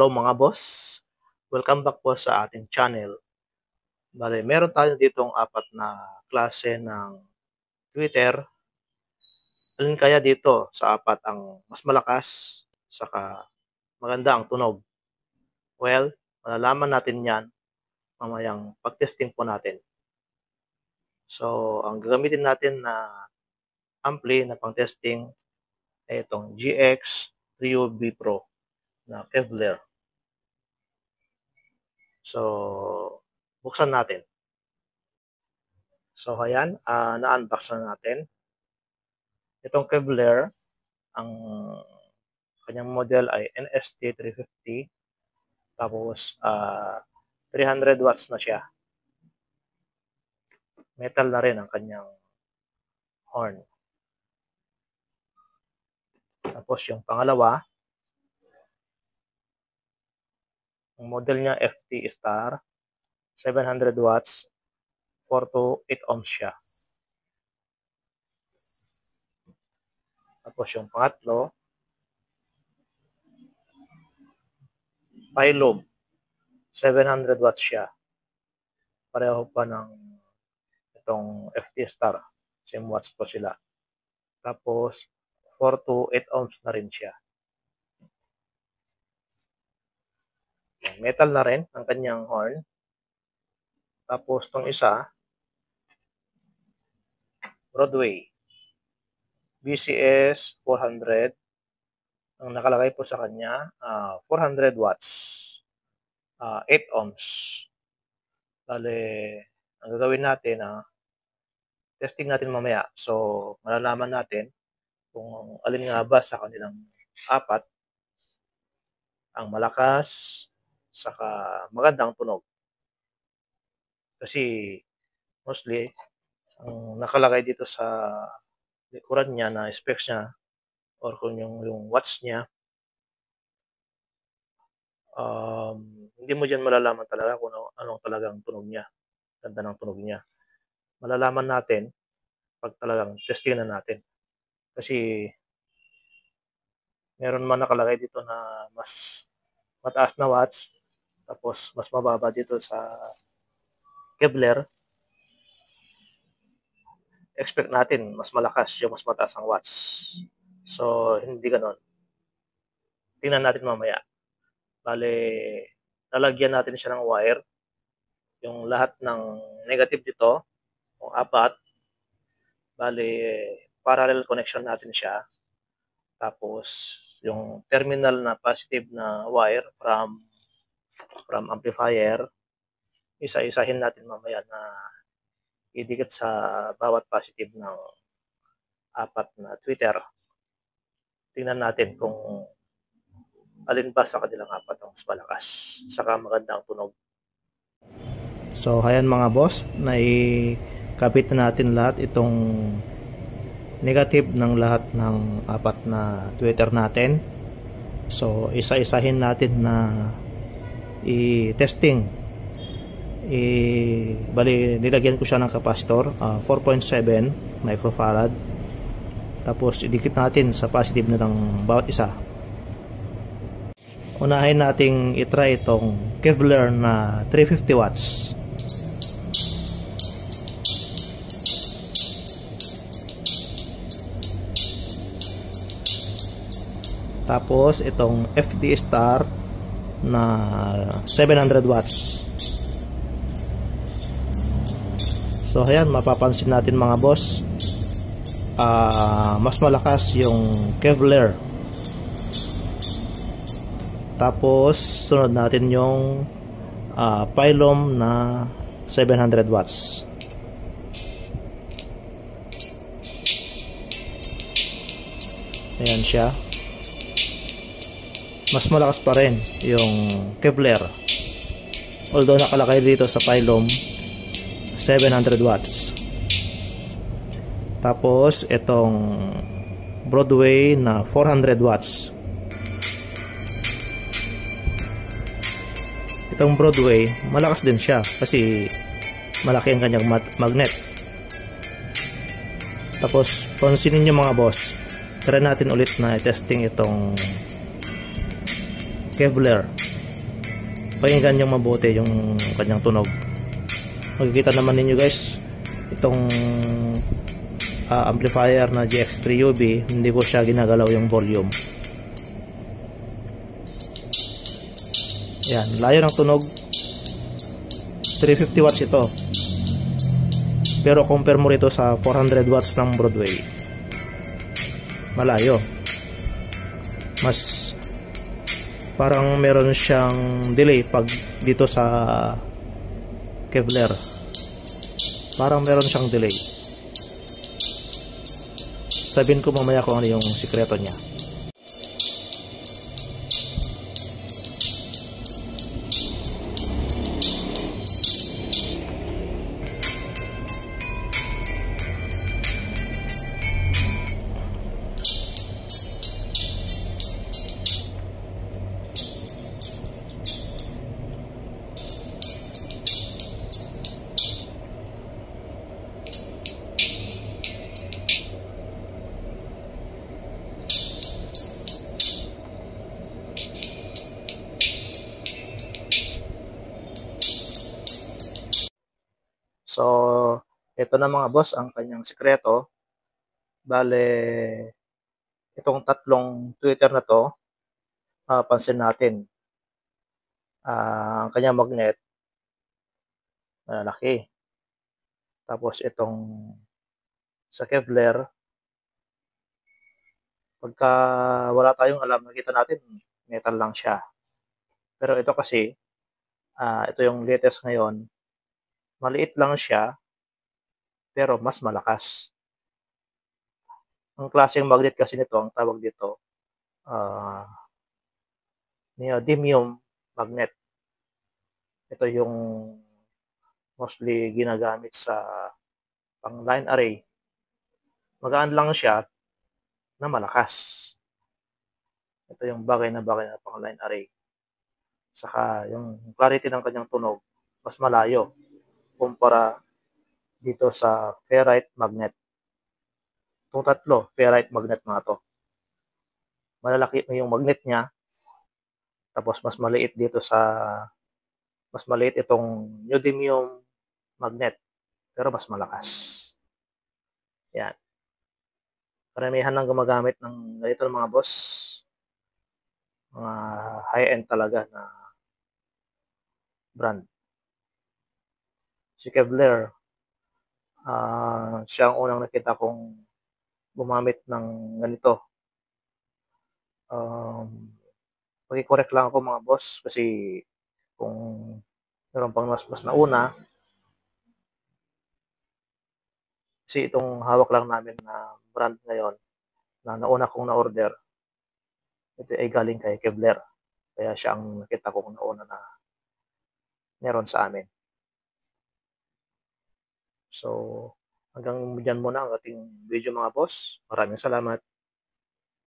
Hello mga boss, welcome back po sa ating channel. Bale, meron tayo ditong 4 na klase ng tweeter. Alin kaya dito sa 4 ang mas malakas saka maganda ang tunog? Well, malalaman natin yan mamayang pag-testing po natin. So, ang gagamitin natin na ampli na pang-testing ay itong GX3UB Pro na Kevlar. So, buksan natin. So, ayan, na-unbox na natin. Itong Kevlar, ang kanyang model ay NST350. Tapos, 300 watts na siya. Metal na rin ang kanyang horn. Tapos, yung pangalawa, ang model niya FT Star, 700 watts, 4 to 8 ohms siya. Tapos yung pangatlo, Phylum, 700 watts siya. Pareho pa ng itong FT Star, same watts po sila. Tapos 4 to 8 ohms na rin siya. Metal na rin ang kanyang horn. Tapos itong isa, Broadway, BCS 400. Ang nakalagay po sa kanya, 400 watts, 8 ohms. Bale, ang gagawin natin, testing natin mamaya. So, malalaman natin kung alin nga ba sa kanilang 4 ang malakas, saka magandang tunog. Kasi, mostly, ang nakalagay dito sa likuran niya na specs niya, or kung yung watts niya, hindi mo dyan malalaman talaga kung anong talagang tunog niya. Ganda ng tunog niya. Malalaman natin pag talagang testing na natin. Kasi meron man nakalagay dito na mas mataas na watts, tapos mas mababa dito sa Kevlar. Expect natin mas malakas yung mas mataas ang watts. So, hindi ganon. Tingnan natin mamaya. Bale, lalagyan natin siya ng wire. Yung lahat ng negative dito, kung 4, bale, parallel connection natin siya. Tapos, yung terminal na positive na wire from amplifier, isa-isahin natin mamaya na idikit sa bawat positive ng 4 na tweeter. Tingnan natin kung alin ba sa kanilang 4 ang mas malakas, saka maganda ang tunog. So, ayan mga boss, naikabit na natin lahat itong negative ng lahat ng 4 na tweeter natin. So, isa-isahin natin na i-testing. Bali, nilagyan ko siya ng capacitor, 4.7 microfarad. Tapos, idikit natin sa positive na ng bawat isa. Unahin nating itry itong Kevlar na 350 watts. Tapos itong FT Star na 700 watts. So ayan, mapapansin natin mga boss, mas malakas yung Kevlar. Tapos sunod natin yung Phylum na 700 watts. Ayan siya. Mas malakas pa rin yung Kevlar. Although nakalagay dito sa Phylum 700 watts. Tapos itong Broadway na 400 watts. Itong Broadway, malakas din siya kasi malaki ang kanyang magnet. Tapos pansinin nyo mga boss, try natin ulit na testing itong Kevlar. pakinggan yung mabuti yung kanyang tunog. Makikita naman ninyo guys, itong amplifier na GX3UB, hindi ko siya ginagalaw yung volume. Yan, layo ng tunog. 350 watts ito. Pero compare mo rito sa 400 watts ng Broadway, malayo. Mas parang meron siyang delay pag dito sa Kevlar. Parang meron siyang delay. Sabihin ko mamaya kung ano yung sikreto niya. So, ito na mga boss ang kanyang sikreto. Bale, itong tatlong tweeter na to, pansin natin. Ang kanyang magnet, malalaki. Tapos itong sa Kevlar, pagka wala tayong alam, nakita natin, metal lang siya. Pero ito kasi, ito yung latest ngayon, maliit lang siya, pero mas malakas. Ang klaseng magnet kasi nito, ang tawag dito, neodymium magnet. Ito yung mostly ginagamit sa pang line array. Magaan lang siya na malakas. Ito yung bagay na pang line array. Saka yung clarity ng kanyang tunog, mas malayo kumpara dito sa ferrite magnet. Itong tatlo, ferrite magnet mga to. Malalaki yung magnet niya, tapos mas maliit itong neodymium magnet, pero mas malakas. Yan. Karamihan lang gumagamit ng ganito mga boss. Mga high-end talaga na brand. Si Kevlar, siya ang unang nakita kong gumamit ng ganito. Pag-correct lang ako mga boss kasi kung meron pang mas nauna, kasi itong hawak lang namin na brand ngayon na nauna kong na-order, ito ay galing kay Kevlar. Kaya siya ang nakita kong nauna na meron sa amin. So, hanggang dyan muna ang ating video mga boss. Maraming salamat.